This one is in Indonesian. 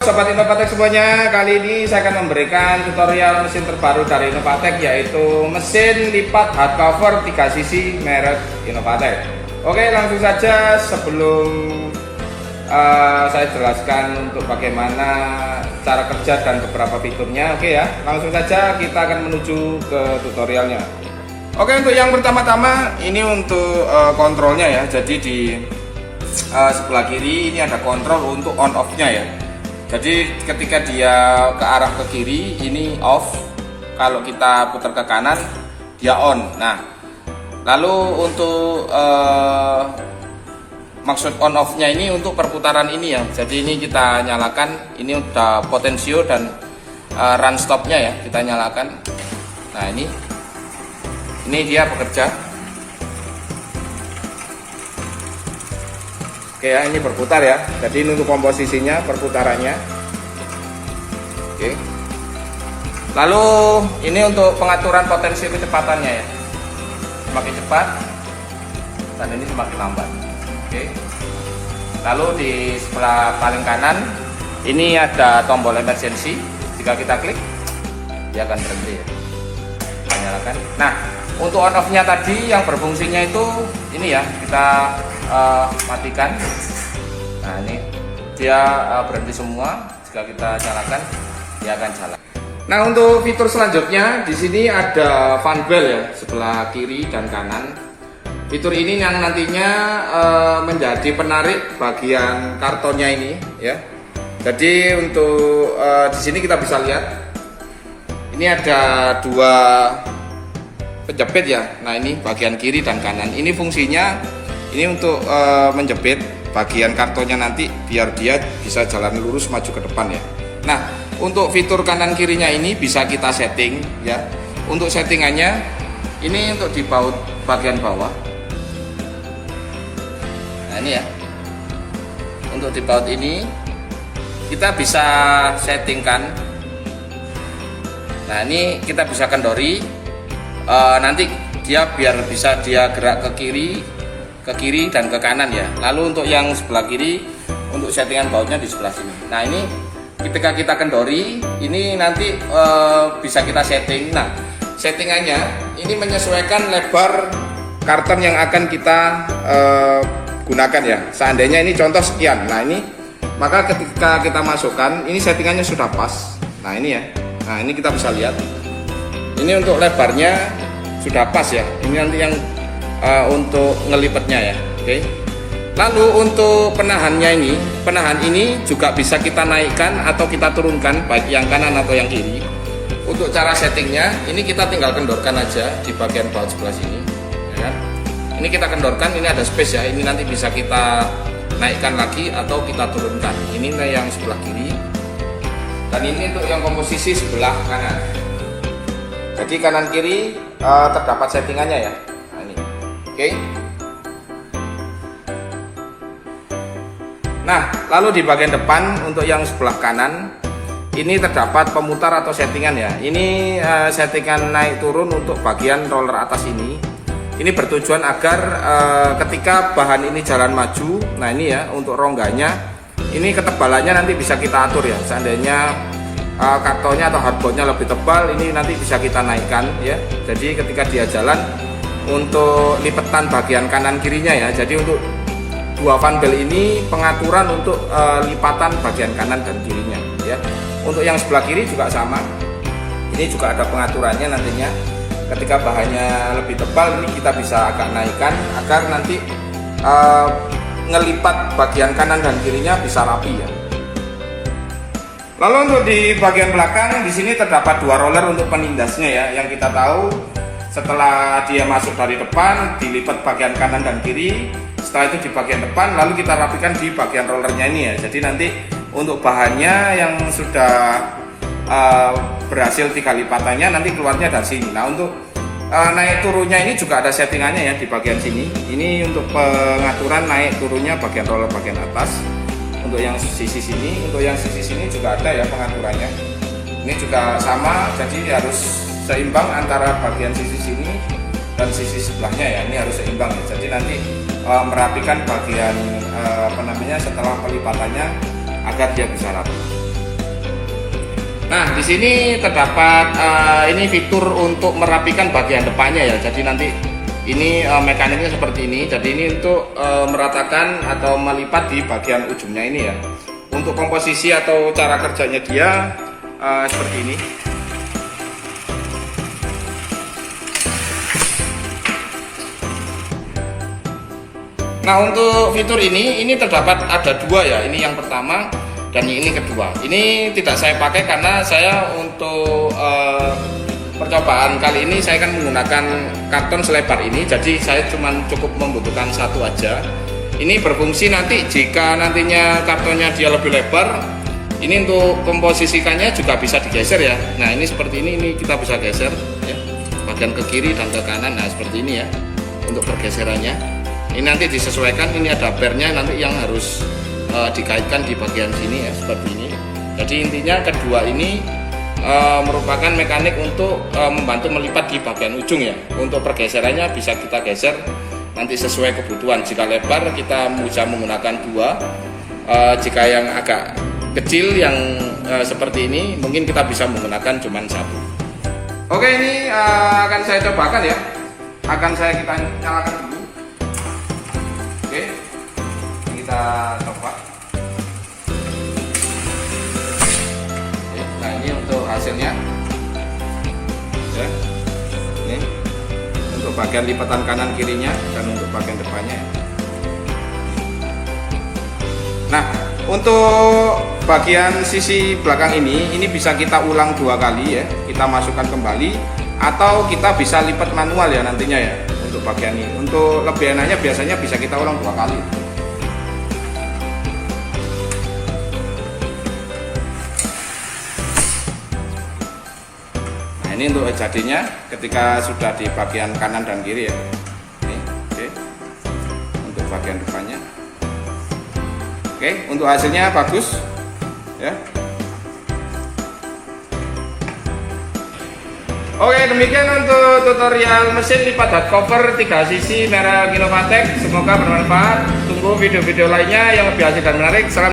Sobat Innovatek semuanya, kali ini saya akan memberikan tutorial mesin terbaru dari Innovatek, yaitu mesin lipat hardcover 3 sisi merek Innovatek. Oke, langsung saja sebelum saya jelaskan untuk bagaimana cara kerja dan beberapa fiturnya. Oke ya, langsung saja kita akan menuju ke tutorialnya. Oke, untuk yang pertama-tama ini untuk kontrolnya ya. Jadi di sebelah kiri ini ada kontrol untuk on off-nya ya. Jadi ketika dia ke arah ke kiri ini off, kalau kita putar ke kanan dia on. Nah, lalu untuk maksud on off-nya ini untuk perputaran ini ya. Jadi ini kita nyalakan, ini udah potensio dan run stop-nya ya, kita nyalakan. Nah, ini dia bekerja. Oke ya, ini berputar ya. Jadi ini untuk komposisinya, perputarannya. Oke. Lalu ini untuk pengaturan potensi kecepatannya ya. Semakin cepat dan ini semakin lambat. Oke. Lalu di sebelah paling kanan ini ada tombol emergency. Jika kita klik, dia akan berhenti ya. Kita nyalakan. Nah, untuk on off-nya tadi yang berfungsinya itu ini ya, kita matikan. Nah, ini dia berhenti semua. Jika kita nyalakan, dia akan jalan. Nah, untuk fitur selanjutnya di sini ada fan bell ya, sebelah kiri dan kanan. Fitur ini yang nantinya menjadi penarik bagian kartonnya ini ya. Jadi untuk di sini kita bisa lihat ini ada dua penjepit ya. Nah, ini bagian kiri dan kanan. Ini fungsinya ini untuk menjepit bagian kartonnya nanti biar dia bisa jalan lurus maju ke depan ya. Nah, untuk fitur kanan kirinya ini bisa kita setting ya. Untuk settingannya ini untuk di baut bagian bawah. Nah, ini ya. Untuk di baut ini kita bisa settingkan. Nah, ini kita bisa kendori. Nanti dia biar bisa dia gerak ke kiri dan ke kanan ya. Lalu untuk yang sebelah kiri untuk settingan bautnya di sebelah sini. Nah, ini ketika kita kendori ini nanti bisa kita setting. Nah, settingannya ini menyesuaikan lebar karton yang akan kita gunakan ya. Seandainya ini contoh sekian. Nah, ini maka ketika kita masukkan ini settingannya sudah pas. Nah, ini ya. Nah, ini kita bisa lihat. Ini untuk lebarnya sudah pas ya. Ini nanti yang untuk ngelipetnya ya. Oke. Lalu untuk penahan ini juga bisa kita naikkan atau kita turunkan, baik yang kanan atau yang kiri. Untuk cara settingnya ini kita tinggal kendorkan aja di bagian baut sebelah sini ya kan? Ini kita kendorkan, ini ada space ya. Ini nanti bisa kita naikkan lagi atau kita turunkan. Ini yang sebelah kiri dan ini untuk yang komposisi sebelah kanan. Jadi kanan kiri terdapat settingannya ya. Oke. Nah, lalu di bagian depan untuk yang sebelah kanan ini terdapat pemutar atau settingan ya. Ini settingan naik turun untuk bagian roller atas ini. Ini bertujuan agar ketika bahan ini jalan maju, nah ini ya untuk rongganya, ini ketebalannya nanti bisa kita atur ya. Seandainya kartonnya atau hardboardnya lebih tebal, ini nanti bisa kita naikkan ya. Jadi ketika dia jalan untuk lipetan bagian kanan kirinya ya. Jadi untuk dua fan bell ini pengaturan untuk lipatan bagian kanan dan kirinya ya. Untuk yang sebelah kiri juga sama. Ini juga ada pengaturannya nantinya. Ketika bahannya lebih tebal ini kita bisa agak naikkan agar nanti ngelipat bagian kanan dan kirinya bisa rapi ya. Lalu untuk di bagian belakang di sini terdapat dua roller untuk penindasnya ya. Yang kita tahu setelah dia masuk dari depan, dilipat bagian kanan dan kiri. Setelah itu di bagian depan, lalu kita rapikan di bagian rollernya ini ya. Jadi nanti untuk bahannya yang sudah berhasil 3 lipatannya nanti keluarnya dari sini. Nah, untuk naik turunnya ini juga ada settingannya ya di bagian sini. Ini untuk pengaturan naik turunnya bagian roller bagian atas. Untuk yang sisi sini, untuk yang sisi sini juga ada ya pengaturannya. Ini juga sama, jadi harus seimbang antara bagian sisi sini dan sisi sebelahnya ya. Ini harus seimbang ya. Jadi nanti merapikan bagian setelah pelipatannya agar dia bisa rapi. Nah, di sini terdapat ini fitur untuk merapikan bagian depannya ya. Jadi nanti ini mekaniknya seperti ini. Jadi ini untuk meratakan atau melipat di bagian ujungnya ini ya. Untuk komposisi atau cara kerjanya dia seperti ini. Nah, untuk fitur ini terdapat ada dua ya. Ini yang pertama dan ini kedua. Ini tidak saya pakai karena saya untuk percobaan kali ini saya kan menggunakan karton selebar ini. Jadi saya cukup membutuhkan satu aja. Ini berfungsi nanti jika nantinya kartonnya dia lebih lebar. Ini untuk komposisikannya juga bisa digeser ya. Nah, ini seperti ini kita bisa geser ya. Bagian ke kiri dan ke kanan. Nah, seperti ini ya untuk pergeserannya. Ini nanti disesuaikan, ini ada pernya nanti yang harus dikaitkan di bagian sini ya, seperti ini. Jadi intinya kedua ini merupakan mekanik untuk membantu melipat di bagian ujung ya. Untuk pergeserannya bisa kita geser nanti sesuai kebutuhan. Jika lebar kita bisa menggunakan dua, jika yang agak kecil yang seperti ini mungkin kita bisa menggunakan cuma satu. Oke, ini akan saya cobakan ya. Kita nyalakan dulu. Oke, kita coba. Nah, ini untuk hasilnya ya. Ini untuk bagian lipatan kanan kirinya dan untuk bagian depannya. Nah, untuk bagian sisi belakang ini bisa kita ulang dua kali ya. Kita masukkan kembali atau kita bisa lipat manual ya nantinya ya. Untuk bagian ini, untuk lebih enaknya biasanya bisa kita ulang dua kali. Nah, ini untuk jadinya ketika sudah di bagian kanan dan kiri ya. Ini, oke. Untuk bagian depannya. Oke, untuk hasilnya bagus ya. Oke, demikian untuk tutorial mesin lipat hard cover 3 sisi merek Innovatek. Semoga bermanfaat. Tunggu video-video lainnya yang lebih asik dan menarik. Salam.